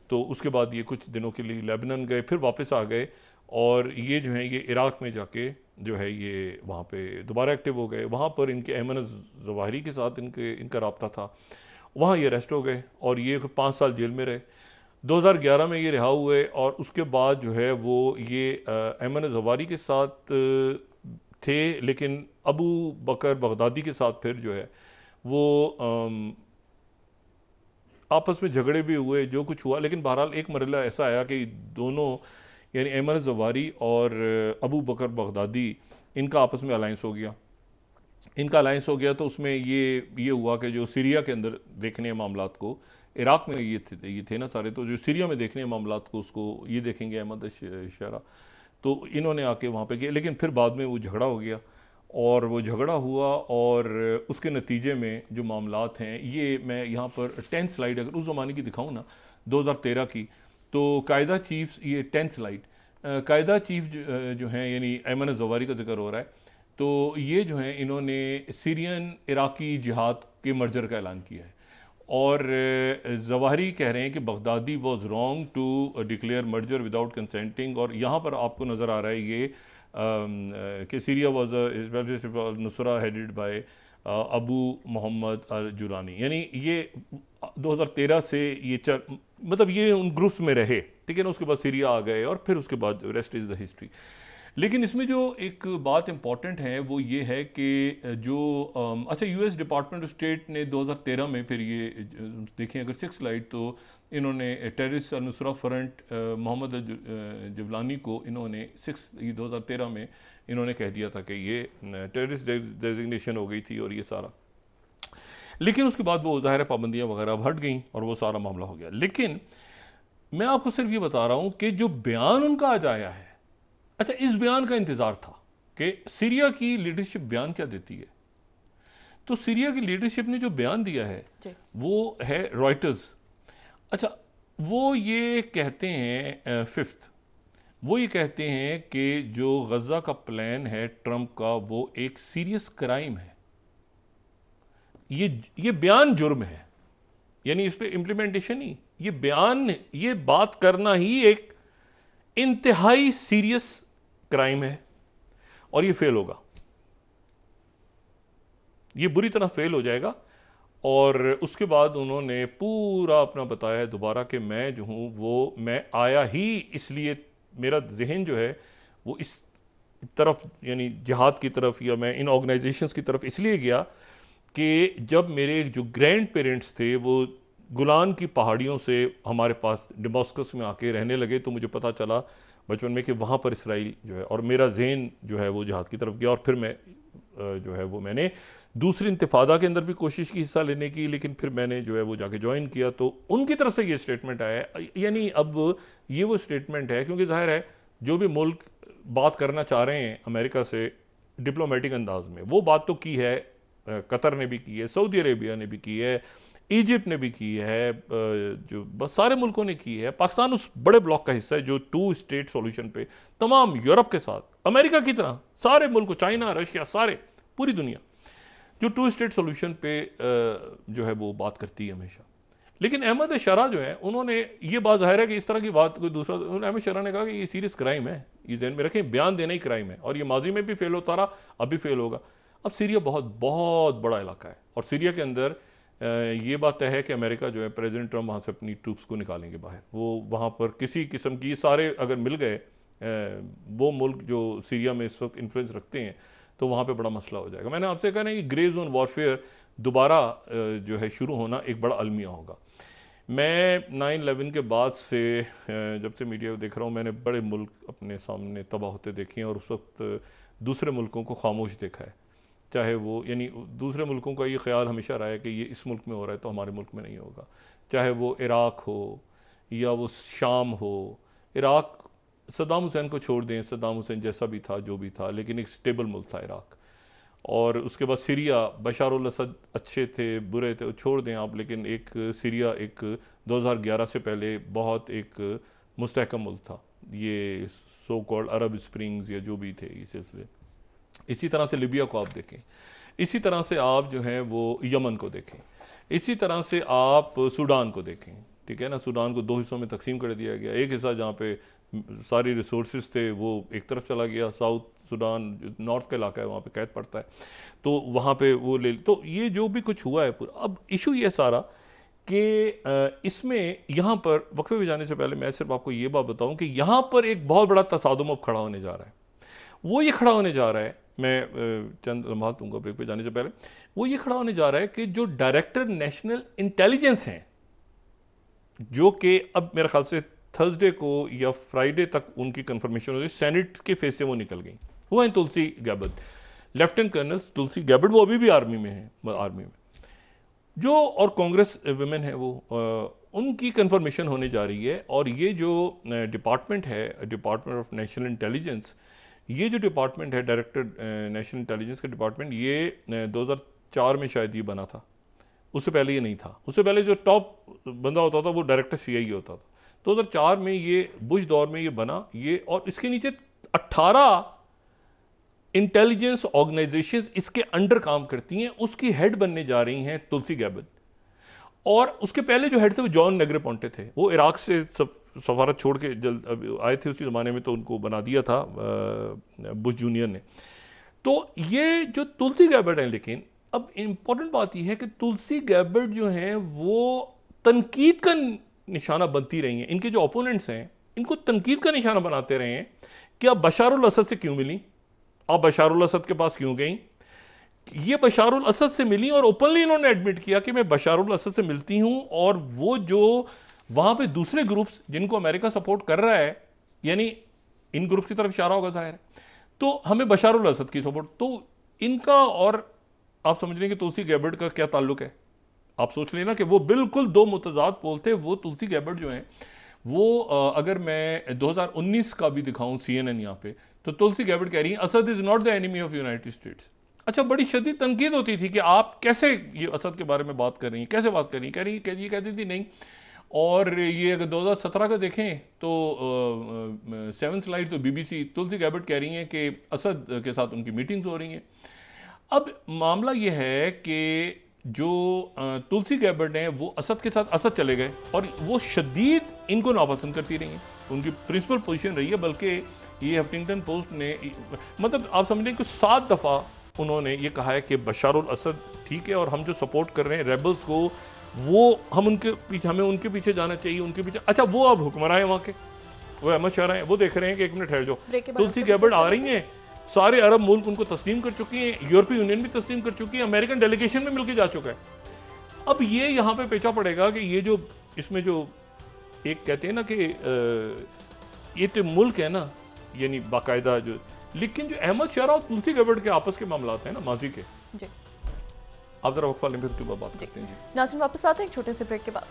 तो उसके बाद ये कुछ दिनों के लिए लेबनान गए, फिर वापस आ गए, और ये जो है ये इराक़ में जाके जो है ये वहाँ पे दोबारा एक्टिव हो गए। वहाँ पर इनके अयमन ज़वाहिरी के साथ इनका रब्ता था, वहाँ ये अरेस्ट हो गए और ये 5 साल जेल में रहे। 2011 में ये रिहा हुए, और उसके बाद जो है वो ये अयमन ज़वाहिरी के साथ थे, लेकिन अबू बकर बगदादी के साथ फिर जो है वो आपस में झगड़े भी हुए, जो कुछ हुआ, लेकिन बहरहाल एक मरला ऐसा आया कि दोनों, यानी अयमन ज़वाहिरी और अबू बकर बगदादी, इनका आपस में अलाइंस हो गया। तो उसमें ये हुआ कि जो सीरिया के अंदर देखने हैं मामलात को, इराक़ में ये थे ना सारे, तो जो सीरिया में देखने हैं मामलात को, उसको ये देखेंगे अहमद शरा, तो इन्होंने आके वहाँ पे किया। लेकिन फिर बाद में वो झगड़ा हो गया, और वो झगड़ा हुआ, और उसके नतीजे में जो मामलात हैं, ये मैं यहाँ पर 10th स्लाइड अगर उस ज़माने की दिखाऊँ ना, 2013 की, तो कायदा चीफ्स, ये 10th स्लाइड, कायदा चीफ जो हैं, यानी अयमन ज़वाहिरी का जिक्र हो रहा है, तो ये जो हैं इन्होंने सीरियन इराकी जिहाद के मर्जर का ऐलान किया है, और ज़वाहिरी कह रहे हैं कि Baghdadi was wrong to declare merger without consenting. और यहाँ पर आपको नज़र आ रहा है ये कि Syria was Nusra headed by Abu Mohammad al Jolani, यानी ये 2013 से ये मतलब ये उन ग्रुप्स में रहे, ठीक है ना। उसके बाद सीरिया आ गए, और फिर उसके बाद रेस्ट इज़ द हिस्ट्री। लेकिन इसमें जो एक बात इंपॉर्टेंट है वो ये है कि जो अच्छा, यूएस डिपार्टमेंट ऑफ स्टेट ने 2013 में, फिर ये देखें अगर 6 स्लाइड, तो इन्होंने टेररिस्ट नुसरा फ्रंट मोहम्मद जवलानी को इन्होंने 2013 में इन्होंने कह दिया था कि ये टेररिस्ट डेजिग्नेशन हो गई थी और ये सारा। लेकिन उसके बाद वो ज़ाहिर पाबंदियाँ वगैरह हट गई और वो सारा मामला हो गया। लेकिन मैं आपको सिर्फ ये बता रहा हूँ कि जो बयान उनका आज आया है, अच्छा, इस बयान का इंतज़ार था कि सीरिया की लीडरशिप बयान क्या देती है। तो सीरिया की लीडरशिप ने जो बयान दिया है वो है रॉयटर्स। अच्छा, वो ये कहते हैं 5th, वो ये कहते हैं कि जो गज़ा का प्लान है ट्रंप का, वो एक सीरियस क्राइम है। ये बयान जुर्म है, यानी इस पे इम्प्लीमेंटेशन ही, ये बयान, ये बात करना ही एक इंतहाई सीरियस क्राइम है, और ये फेल होगा, ये बुरी तरह फेल हो जाएगा। और उसके बाद उन्होंने पूरा अपना बताया दोबारा कि मैं जो हूँ वो मैं आया ही इसलिए, मेरा जहन जो है वो इस तरफ, यानी जिहाद की तरफ, या मैं इन ऑर्गेनाइजेशंस की तरफ इसलिए गया कि जब मेरे जो ग्रैंड पेरेंट्स थे वो गुलान की पहाड़ियों से हमारे पास दमस्कस में आके रहने लगे, तो मुझे पता चला बचपन में कि वहाँ पर इसराइल जो है, और मेरा जहन जो है वो जिहाद की तरफ गया। और फिर मैं जो है वो मैंने दूसरी इंतिफादा के अंदर भी कोशिश की हिस्सा लेने की, लेकिन फिर मैंने जो है वो जाके ज्वाइन किया, तो उनकी तरफ से ये स्टेटमेंट आया। यानी अब ये वो स्टेटमेंट है, क्योंकि जाहिर है जो भी मुल्क बात करना चाह रहे हैं अमेरिका से डिप्लोमेटिक अंदाज में, वो बात तो की है, कतर ने भी की है, सऊदी अरेबिया ने भी की है, इजिप्ट ने भी की है, जो बस सारे मुल्कों ने की है। पाकिस्तान उस बड़े ब्लॉक का हिस्सा है जो 2 स्टेट सॉल्यूशन पे तमाम यूरोप के साथ, अमेरिका की तरह सारे मुल्क, चाइना, रशिया, सारे पूरी दुनिया जो 2 स्टेट सॉल्यूशन पे जो है वो बात करती है हमेशा। लेकिन अहमद शरा जो है, उन्होंने ये बात जाहिर है कि इस तरह की बात कोई दूसरा, अहमद शरा ने कहा कि ये सीरियस क्राइम है, ये ध्यान में रखें, बयान देना ही क्राइम है, और ये माजी में भी फेल होता रहा, अब भी फेल होगा। अब सीरिया बहुत बहुत बड़ा इलाका है, और सीरिया के अंदर ये बात तय है कि अमेरिका जो है, प्रेसिडेंट ट्रम्प वहाँ से अपनी ट्रूप्स को निकालेंगे बाहर। वो वहाँ पर किसी किस्म की, सारे अगर मिल गए वो मुल्क जो सीरिया में इस वक्त इन्फ्लुएंस रखते हैं, तो वहाँ पे बड़ा मसला हो जाएगा। मैंने आपसे कहा ना कि ग्रे जोन वॉरफेयर दोबारा जो है शुरू होना एक बड़ा अलमिया होगा। मैं 9/11 के बाद से जब से मीडिया देख रहा हूँ, मैंने बड़े मुल्क अपने सामने तबाह होते देखे हैं, और उस वक्त दूसरे मुल्कों को खामोश देखा है। चाहे वो, यानी दूसरे मुल्कों का ये ख्याल हमेशा रहा है कि ये इस मुल्क में हो रहा है तो हमारे मुल्क में नहीं होगा। चाहे वो इराक हो या वो शाम हो। इराक, सद्दाम हुसैन को छोड़ दें, सद्दाम हुसैन जैसा भी था, जो भी था, लेकिन एक स्टेबल मुल्क था इराक। और उसके बाद सीरिया, बशार अल असद अच्छे थे, बुरे थे, छोड़ दें आप, लेकिन एक सीरिया एक 2011 से पहले बहुत एक मुस्तहकम मुल्क था। ये सो कॉल्ड अरब स्प्रिंग्स या जो भी थे इस सिलसिले। इसी तरह से लिबिया को आप देखें, इसी तरह से आप जो है वो यमन को देखें, इसी तरह से आप सूडान को देखें, ठीक है ना। सूडान को 2 हिस्सों में तकसीम कर दिया गया। एक हिस्सा जहाँ पे सारी रिसोर्सेज थे वो एक तरफ चला गया, साउथ सूडान नॉर्थ का इलाका है, वहाँ पे कैद पड़ता है, तो वहाँ पे वो ले। तो ये जो भी कुछ हुआ है पूरा, अब इशू ये सारा कि इसमें यहाँ पर वक्फे में जाने से पहले मैं सिर्फ आपको ये बात बताऊँ कि यहाँ पर एक बहुत बड़ा तसादुम अब खड़ा होने जा रहा है। वो ये खड़ा होने जा रहा है, मैं चंद लम्हात दूंगा ब्रेक पे जाने से पहले, वो ये खड़ा होने जा रहा है कि जो डायरेक्टर नेशनल इंटेलिजेंस हैं, जो कि अब मेरे ख्याल से थर्सडे को या फ्राइडे तक उनकी कंफर्मेशन हो गई, सेनेट के फेस से वो निकल गई, वो हैं Tulsi Gabbard, lieutenant colonel Tulsi Gabbard, वो अभी भी आर्मी में है, आर्मी में जो, और कांग्रेस वुमेन है वो, उनकी कंफर्मेशन होने जा रही है। और ये जो डिपार्टमेंट है, डिपार्टमेंट ऑफ नेशनल इंटेलिजेंस, ये जो डिपार्टमेंट है, डायरेक्टर नेशनल इंटेलिजेंस का डिपार्टमेंट, ये 2004 में शायद ये बना था, उससे पहले ये नहीं था। उससे पहले जो टॉप बंदा होता था वो डायरेक्टर CIA होता था। 2004 में ये बुश दौर में ये बना ये, और इसके नीचे 18 इंटेलिजेंस ऑर्गेनाइजेशंस इसके अंडर काम करती हैं। उसकी हेड बनने जा रही हैं तुलसी गैबर्ड, और उसके पहले जो हेड थे वो जॉन नेग्रोपोंटे थे। वो इराक से सब सफारत छोड़ के जल्द आए थे उसी ज़माने में, तो उनको बना दिया था बुश जूनियर ने। तो ये जो तुलसी गैबर्ड है, लेकिन अब इम्पोर्टेंट बात यह है कि तुलसी गैबर्ड जो हैं वो तनकीद का निशाना बनती रही हैं। इनके जो ओपोनेंट्स हैं इनको तनकीद का निशाना बनाते रहे हैं कि आप बशार अल असद से क्यों मिली, आप बशार अल असद के पास क्यों गई। ये बशार अल असद से मिली और ओपनली इन्होंने एडमिट किया कि मैं बशार अल असद से मिलती हूं, और वो जो वहां पे दूसरे ग्रुप्स जिनको अमेरिका सपोर्ट कर रहा है, यानी इन ग्रुप्स की तरफ इशारा होगा जाहिर है, तो हमें बशार अल असद की सपोर्ट, तो इनका और आप समझ लें कि तुलसी गैबर्ड का क्या ताल्लुक है। आप सोच लेना कि वो बिल्कुल 2 मुतजाद पोल थे। वो तुलसी गैबर्ड जो हैं वो अगर मैं 2019 का भी दिखाऊं CNN यहाँ पे, तो तुलसी गैबर्ड कह रही है Asad is not the enemy of United states. अच्छा, बड़ी शदीद तनकीद होती थी कि आप कैसे ये असद के बारे में बात कर रही हैं, कैसे बात कर रही हैं, ये कहती थी नहीं। और ये अगर 2017 का देखें तो 7 स्लाइड तो BBC, तुलसी गैबर्ड कह रही हैं कि असद के साथ उनकी मीटिंग्स हो रही हैं। अब मामला ये है कि जो तुलसी गैबर्ड हैं वो असद के साथ असद चले गए, और वो शदीद इनको नापसंद करती रही हैं, उनकी प्रिंसिपल पोजीशन रही है। बल्कि ये हफिंगटन पोस्ट ने, मतलब आप समझें कि 7 दफ़ा उन्होंने ये कहा है कि बशार अल असद ठीक है, और हम जो सपोर्ट कर रहे हैं रेबल्स को, वो हम उनके पीछे, हमें उनके पीछे जाना चाहिए, उनके पीछे। अच्छा, वो अब हुक्मरान हैं वहाँ के, वो अहमद शरा हैं, वो देख रहे हैं कि 1 मिनट ठहर जाओ, तुलसी गैबर्ड आ रही हैं, सारे अरब मुल्क उनको तस्लीम कर चुकी हैं, यूरोपीय यूनियन भी तस्लीम कर चुकी है, अमेरिकन डेलीगेशन में मिलकर जा चुका है। अब ये यहाँ पे पेचा पड़ेगा कि ये जो इसमें जो एक कहते हैं ना कि ये तो मुल्क है ना, यानी बाकायदा जो, लेकिन जो अहमद शरा और तुलसी गैबर्ड के आपस के मामला हैं ना माजी के, जी आप जरा वक्फा लें फिर उसके बाद बात करते हैं। जी नाज़रीन, वापस आते हैं एक छोटे से ब्रेक के बाद।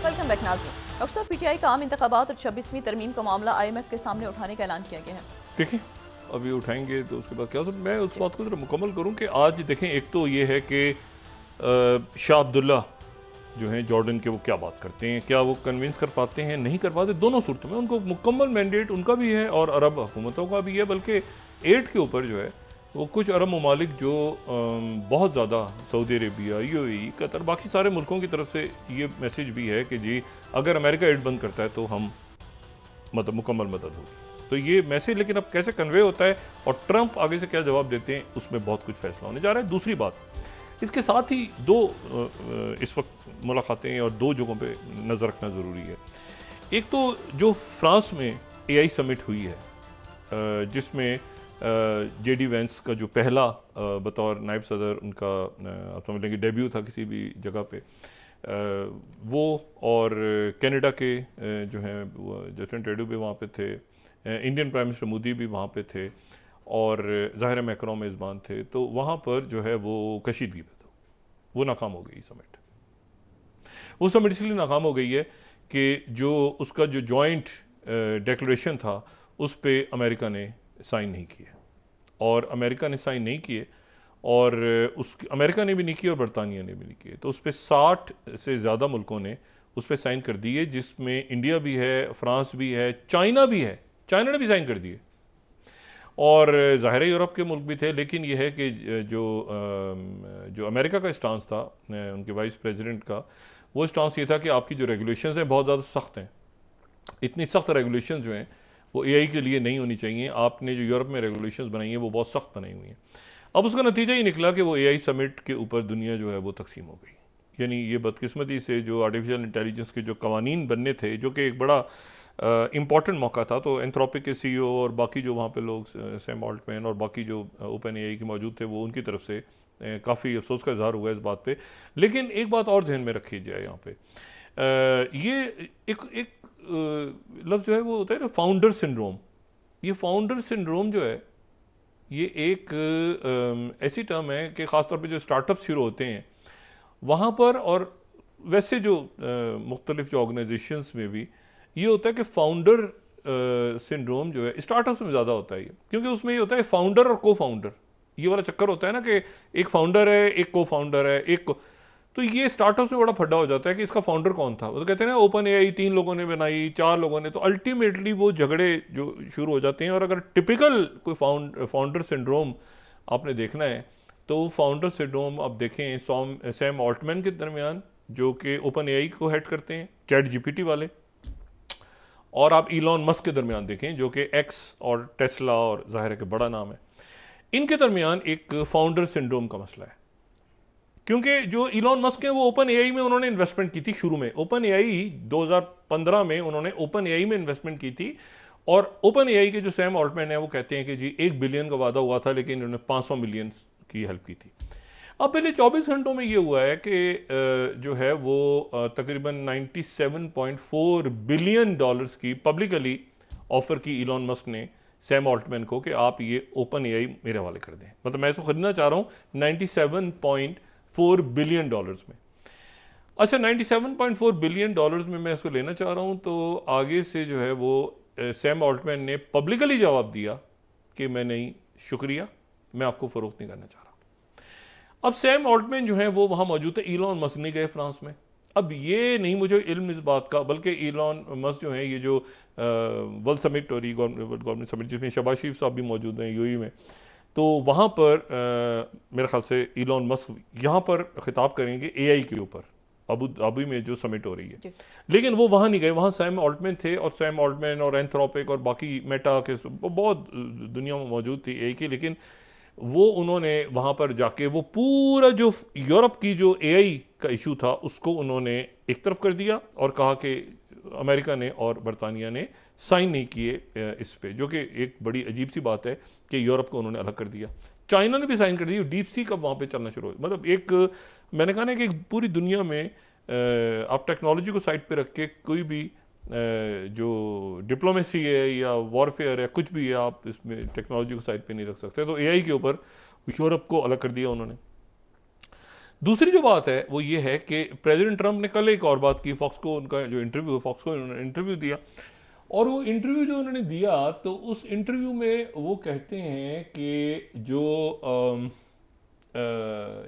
वेलकम बैक नाज़रीन। डॉक्टर साहब, PTI का आम इंतखाबात और 26वीं तरमीम का मामला IMF के सामने उठाने का ऐलान किया गया है। देखिए अभी उठाएंगे तो उसके बाद क्या होता है। मैं उस बात को जरा मुकम्मल करूं कि आज देखें, एक तो ये है कि शाह अब्दुल्ला जो हैं जॉर्डन के, वो क्या बात करते हैं, क्या वो कन्विंस कर पाते हैं, नहीं कर पाते। दोनों सूरतों में उनको मुकम्मल मैंडेट उनका भी है और अरब हुकूमतों का भी है, बल्कि एड के ऊपर जो है वो कुछ अरब ममालिक जो बहुत ज़्यादा, सऊदी अरेबिया, UAE, कतर, बाकी सारे मुल्कों की तरफ से ये मैसेज भी है कि जी अगर अमेरिका एड बंद करता है तो हम मुकम्मल मदद होगी। तो ये मैसेज लेकिन अब कैसे कन्वे होता है और ट्रंप आगे से क्या जवाब देते हैं, उसमें बहुत कुछ फैसला होने जा रहा है। दूसरी बात, इसके साथ ही दो इस वक्त मुलाकातें और दो जगहों पे नज़र रखना ज़रूरी है। एक तो जो फ्रांस में AI समिट हुई है, जिसमें JD वेंस का जो पहला बतौर नायब सदर उनका आप समझ लेंगे डेब्यू था किसी भी जगह पे, वो और कनाडा के जो हैं जस्टिन ट्रूडो भी वहाँ पे थे, इंडियन प्राइम मिनिस्टर मोदी भी वहाँ पे थे और ज़ाहिर मैक्रोन मेज़बान थे। तो वहाँ पर जो है वो कशीदगी पे था, वो नाकाम हो गई समिट। वो समिट इसलिए नाकाम हो गई है कि जो उसका जो जॉइंट डिक्लेरेशन था उस पर अमेरिका ने साइन नहीं किए, और अमेरिका ने साइन नहीं किए और अमेरिका ने भी नहीं किए और बरतानिया ने भी नहीं किए। तो उस पर 60 से ज़्यादा मुल्कों ने उस पर साइन कर दिए, जिसमें इंडिया भी है, फ्रांस भी है, चाइना भी है, चाइना ने भी साइन कर दिए और ज़ाहिर यूरोप के मुल्क भी थे। लेकिन यह है कि जो अमेरिका का स्टांस था, उनके वाइस प्रेसिडेंट का, वो स्टांस ये था कि आपकी जो रेगुलेशंस हैं बहुत ज़्यादा सख्त हैं। इतनी सख्त रेगुलेशंस जो हैं वो AI के लिए नहीं होनी चाहिए। आपने जो यूरोप में रेगुलेशंस बनाई हैं वो बहुत सख्त बनाई हुई हैं। अब उसका नतीजा ही निकला कि वो AI समिट के ऊपर दुनिया जो है वो तकसीम हो गई। यानी ये बदकिस्मती से जो आर्टिफिशियल इंटेलिजेंस के जो कवानीन बनने थे, जो कि एक बड़ा इम्पॉर्टेंट मौका था, तो एंथ्रोपिक के CEO और बाकी जो वहाँ पे लोग, सैम ऑल्टमैन और बाकी जो ओपन AI के मौजूद थे, वो उनकी तरफ से काफ़ी अफसोस का इजहार हुआ इस बात पे। लेकिन एक बात और ध्यान में रखी जाए यहाँ पे, ये एक लफ्ज़ जो है वो होता है ना, फाउंडर सिंड्रोम। ये फाउंडर सिंड्रोम जो है ये एक ऐसी टर्म है कि ख़ासतौर पे जो स्टार्टअप शुरू होते हैं वहाँ पर, और वैसे जो मुख्तलिफ जो ऑर्गेनाइजेशंस में भी ये होता है कि फाउंडर सिंड्रोम जो है स्टार्टअप्स में ज़्यादा होता है ये, क्योंकि उसमें ये होता है फाउंडर और को फाउंडर, ये वाला चक्कर होता है ना कि एक फाउंडर है, एक को फाउंडर है, तो ये स्टार्टअप्स में बड़ा फड्डा हो जाता है कि इसका फाउंडर कौन था। वो तो कहते हैं ना ओपन AI 3 लोगों ने बनाई, 4 लोगों ने, तो अल्टीमेटली वो झगड़े जो शुरू हो जाते हैं। और अगर टिपिकल कोई फाउंडर सिंड्रोम आपने देखना है तो फाउंडर सिंड्रोम आप देखें सैम ऑल्टमैन के दरमियान, जो कि ओपन AI को हेड करते हैं, ChatGPT वाले, और आप इलॉन मस्क के दरमियान देखें जो कि X और टेस्ला और ज़ाहिर है कि बड़ा नाम है, इनके दरमियान एक फाउंडर सिंड्रोम का मसला है। क्योंकि जो इलॉन मस्क हैं वो ओपन AI में उन्होंने इन्वेस्टमेंट की थी शुरू में। ओपन AI 2015 में उन्होंने ओपन AI में इन्वेस्टमेंट की थी, और ओपन AI के जो सैम ऑल्टमैन है वो कहते हैं कि जी 1 बिलियन का वादा हुआ था लेकिन उन्होंने 500 मिलियन की हेल्प की थी। अब पहले 24 घंटों में ये हुआ है कि जो है वो तकरीबन $97.4 बिलियन की पब्लिकली ऑफर की इलॉन मस्क ने सैम ऑल्टमैन को कि आप ये ओपन AI मेरे हवाले कर दें। मतलब मैं इसको खरीदना चाह रहा हूँ 97.4 बिलियन डॉलर्स में। अच्छा, 97.4 बिलियन डॉलर्स में मैं इसको लेना चाह रहा हूँ, तो आगे से जो है वो सैम ऑल्टमैन ने पब्लिकली जवाब दिया कि मैं नहीं, शुक्रिया, मैं आपको फ़रोख्त नहीं करना चाह रहा। अब सैम ऑल्टमैन जो है वो वहाँ मौजूद है, इलॉन मस्क नहीं गए फ्रांस में। अब ये नहीं मुझे इल्म इस बात का, बल्कि इलॉन मस्क जो है ये जो वर्ल्ड समिट और गवर्नमेंट समिट जिसमें शहबाज शरीफ साहब भी मौजूद हैं UAE में, तो वहाँ पर मेरे ख्याल से इलॉन मस्क यहाँ पर खिताब करेंगे AI के ऊपर, अबू धाबी में जो समिट हो रही है। लेकिन वो वहाँ नहीं गए, वहाँ सैम ऑल्टमैन थे, और सैम ऑल्टमैन और एंथ्रोपिक और बाकी मेटा के बहुत दुनिया में मौजूद थी AI की, लेकिन वो उन्होंने वहाँ पर जाके वो पूरा जो यूरोप की जो AI का इशू था उसको उन्होंने एक तरफ कर दिया और कहा कि अमेरिका ने और बरतानिया ने साइन नहीं किए इस पे, जो कि एक बड़ी अजीब सी बात है कि यूरोप को उन्होंने अलग कर दिया। चाइना ने भी साइन कर दी, डीप सी कब वहाँ पे चलना शुरू हो। मतलब एक मैंने कहा ना कि पूरी दुनिया में आप टेक्नोलॉजी को साइड पे रख के कोई भी जो डिप्लोमेसी है या वॉरफेयर है, कुछ भी है, आप इसमें टेक्नोलॉजी को साइड पे नहीं रख सकते। तो AI के ऊपर यूरोप को अलग कर दिया उन्होंने। दूसरी जो बात है वो ये है कि प्रेसिडेंट ट्रंप ने कल एक और बात की, फॉक्स को उनका जो इंटरव्यू, फॉक्स को उन्होंने इंटरव्यू दिया, और वो इंटरव्यू जो उन्होंने दिया तो उस इंटरव्यू में वो कहते हैं कि जो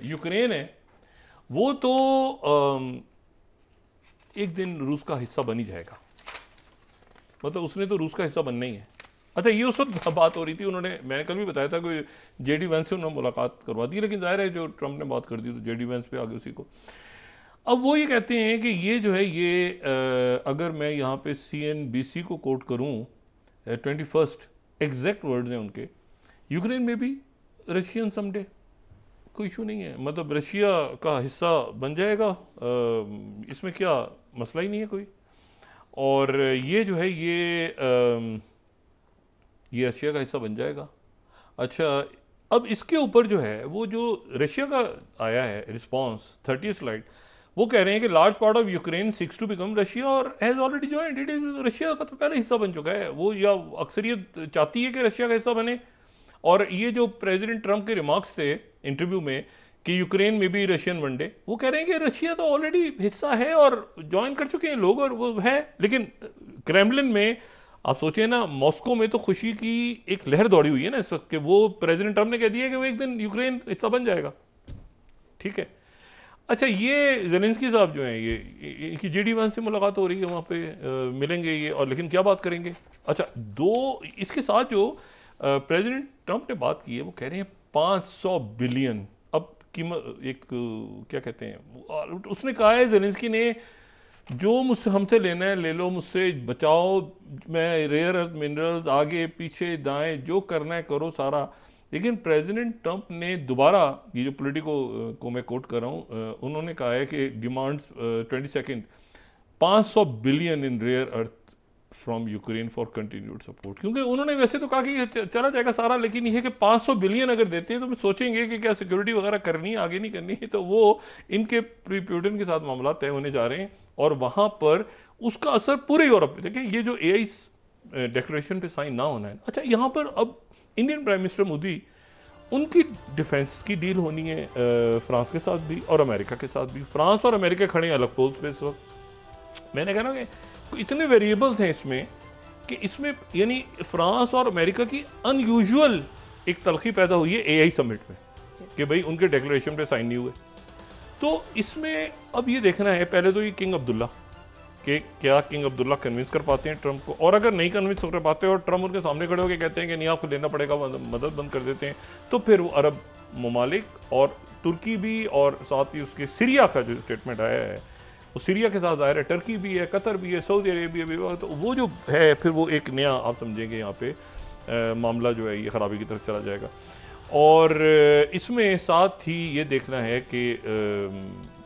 यूक्रेन है वो तो एक दिन रूस का हिस्सा बन ही जाएगा, मतलब उसने तो रूस का हिस्सा बनना ही है। अच्छा, ये उस वक्त बात हो रही थी, उन्होंने, मैंने कल भी बताया था कि जेडी वेंस से उन्होंने मुलाकात करवा दी, लेकिन जाहिर है जो ट्रंप ने बात कर दी तो जेडी वेंस पे आ गए उसी को। अब वो ये कहते हैं कि ये जो है ये अगर मैं यहाँ पे CNBC को कोट करूँ 21 एग्जैक्ट वर्ड्स हैं उनके, यूक्रेन में भी रशियन समडे, कोई इशू नहीं है, मतलब रशिया का हिस्सा बन जाएगा, इसमें क्या मसला ही नहीं है कोई। और ये जो है ये रशिया का हिस्सा बन जाएगा। अच्छा, अब इसके ऊपर जो है वो जो रशिया का आया है रिस्पॉन्स 30 स्लाइड, वो कह रहे हैं कि large part of Ukraine seeks to become Russia और has already joined it. Is Russia का तो पहले हिस्सा बन चुका है वो, या अक्सरियत चाहती है कि रशिया का हिस्सा बने। और ये जो प्रेसिडेंट ट्रंप के रिमार्क्स थे इंटरव्यू में कि यूक्रेन में भी रशियन वनडे, वो कह रहे हैं कि रशिया तो ऑलरेडी हिस्सा है और ज्वाइन कर चुके हैं लोग, और वो है। लेकिन क्रेमलिन में आप सोचिए ना, मॉस्को में तो खुशी की एक लहर दौड़ी हुई है ना इस वक्त, कि वो प्रेसिडेंट ट्रंप ने कह दिया कि वो एक दिन यूक्रेन हिस्सा बन जाएगा। ठीक है। अच्छा, ये ज़ेलेंस्की साहब जो हैं, ये इनकी जेडी वेंस से मुलाकात हो रही है, वहाँ पे मिलेंगे ये, और लेकिन क्या बात करेंगे। अच्छा, इसके साथ जो प्रेसिडेंट ट्रंप ने बात की है, वो कह रहे हैं 500 बिलियन। अब कीमत एक क्या कहते हैं, उसने कहा है ज़ेलेंस्की ने, जो मुझसे हमसे लेना है ले लो, मुझसे बचाओ, मैं रेयर अर्थ मिनरल्स आगे पीछे दाएं जो करना है करो सारा। लेकिन प्रेसिडेंट ट्रंप ने दोबारा, ये जो पॉलिटिको को मैं कोट कर रहा हूँ, उन्होंने कहा है कि demands 22 500 billion in rare earth from Ukraine for continued support. क्योंकि उन्होंने वैसे तो कहा कि चला जाएगा सारा, लेकिन ये है कि 500 बिलियन अगर देते हैं तो सोचेंगे कि क्या सिक्योरिटी वगैरह करनी है, आगे नहीं करनी है, तो वो इनके प्री पुतिन के साथ मामला तय होने जा रहे हैं, और वहाँ पर उसका असर पूरे यूरोप में। देखिए, ये जो AI डिक्लेरेशन पे साइन ना होना है। अच्छा, यहाँ पर अब इंडियन प्राइम मिनिस्टर मोदी, उनकी डिफेंस की डील होनी है फ्रांस के साथ भी और अमेरिका के साथ भी। फ्रांस और अमेरिका खड़े हैं अलग पोल्स पे इस वक्त। मैंने कहा ना कि इतने वेरिएबल्स हैं इसमें, कि इसमें यानी फ्रांस और अमेरिका की अनयूजुअल एक तलखी पैदा हुई है AI समिट में, कि भाई उनके डिक्लेरेशन पे साइन नहीं हुए। तो इसमें अब ये देखना है, पहले तो ये किंग अब्दुल्ला, कि क्या किंग अब्दुल्ला कन्विंस कर पाते हैं ट्रंप को, और अगर नहीं कन्विंस कर पाते और ट्रंप उनके सामने खड़े होकर कहते हैं कि नहीं आपको लेना पड़ेगा, मदद बंद कर देते हैं, तो फिर वो अरब ममालिक और तुर्की भी, और साथ ही उसके सीरिया का जो स्टेटमेंट आया है, वो सीरिया के साथ ज़ाहिर है टर्की भी है, कतर भी है, सऊदी अरेबिया भी है, तो वो जो है फिर वो एक नया आप समझेंगे यहाँ पे मामला जो है ये ख़राबी की तरफ चला जाएगा। और इसमें साथ ही ये देखना है कि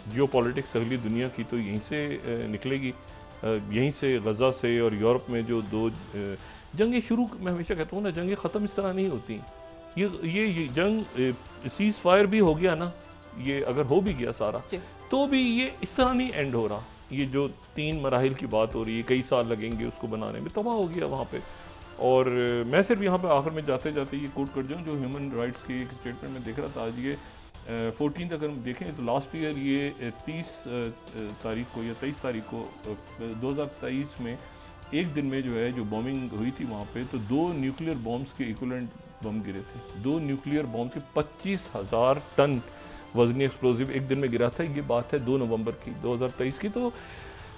जियो पॉलिटिक्स अगली दुनिया की तो यहीं से निकलेगी, यहीं से गज़ा से, और यूरोप में जो दो जंगें शुरू, मैं हमेशा कहता हूँ ना, जंगें ख़त्म इस तरह नहीं होती। ये जंग सीज़ फायर भी हो गया ना, ये अगर हो भी गया सारा, तो भी ये इस तरह नहीं एंड हो रहा। ये जो 3 मराहिल की बात हो रही है, कई साल लगेंगे उसको बनाने में, तबाह हो गया वहाँ पे। और मैं सिर्फ यहाँ पे आखिर में जाते जाते ये कोट कर जाऊँ, जो ह्यूमन राइट्स की एक स्टेटमेंट में देख रहा था आज, ये 14 अगर हम देखें तो लास्ट ईयर ये 30 तारीख को या 23 तारीख को 2023 में एक दिन में जो है जो बॉम्बिंग हुई थी वहाँ पे, तो 2 न्यूक्लियर बॉम्ब्स के इक्विवेलेंट बम गिरे थे। 2 न्यूक्लियर बॉम्ब के 25,000 टन वजनी एक्सप्लोजिव एक दिन में गिरा था। ये बात है 2 नवंबर की 2023 की, तो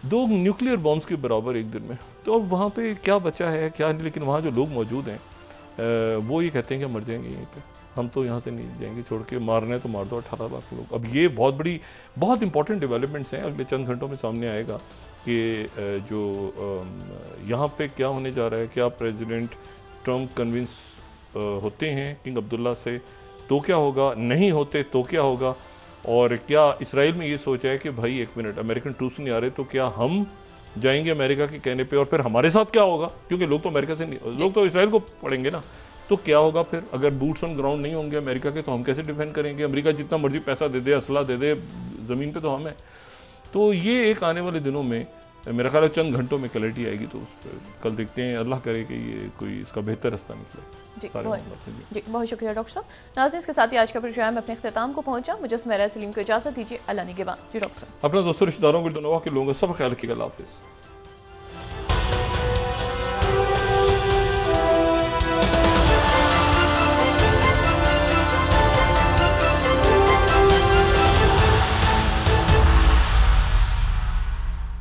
2 न्यूक्लियर बॉम्ब्स के बराबर एक दिन में। तो अब वहाँ पे क्या बचा है क्या नहीं, लेकिन वहाँ जो लोग मौजूद हैं वो ये कहते हैं कि मर जाएंगे यहीं पे, हम तो यहाँ से नहीं जाएंगे छोड़ के, मारना है तो मार दो 18 लाख लोग। अब ये बहुत इंपॉर्टेंट डेवलपमेंट्स हैं, अगले चंद घंटों में सामने आएगा कि जो यहाँ पे क्या होने जा रहा है। क्या प्रेसिडेंट ट्रंप कन्विंस होते हैं किंग अब्दुल्ला से तो क्या होगा, नहीं होते तो क्या होगा, और क्या इसराइल में ये सोचा है कि भाई एक मिनट अमेरिकन ट्रूप्स नहीं आ रहे तो क्या हम जाएंगे अमेरिका के कहने पे, और फिर हमारे साथ क्या होगा, क्योंकि लोग तो अमेरिका से नहीं, लोग तो इसराइल को पढ़ेंगे ना, तो क्या होगा फिर अगर बूट्स ऑन ग्राउंड नहीं होंगे अमेरिका के, तो हम कैसे डिफेंड करेंगे। अमेरिका जितना मर्जी पैसा दे दे, असला दे दे, ज़मीन पे तो हम है। तो ये एक आने वाले दिनों में मेरा ख्याल है चंद घंटों में क्लैरिटी आएगी, तो उस पर कल देखते हैं, अल्लाह करे कि ये कोई इसका बेहतर रास्ता निकले। जी बहुत शुक्रिया डॉक्टर साहब। नाज़रीन, इसके साथ ही आज का प्रोग्राम अपने अख्ताम को पहुंचा। मुझे सुमेरा सलीम को इजाज़त दीजिए। अल्लाह निगहबान। जी डॉक्टर साहब, अपने दोस्तों रिश्तेदारों को दुआ के लोगों का सब ख्याल रखिएगा। अल्लाह हाफिज़।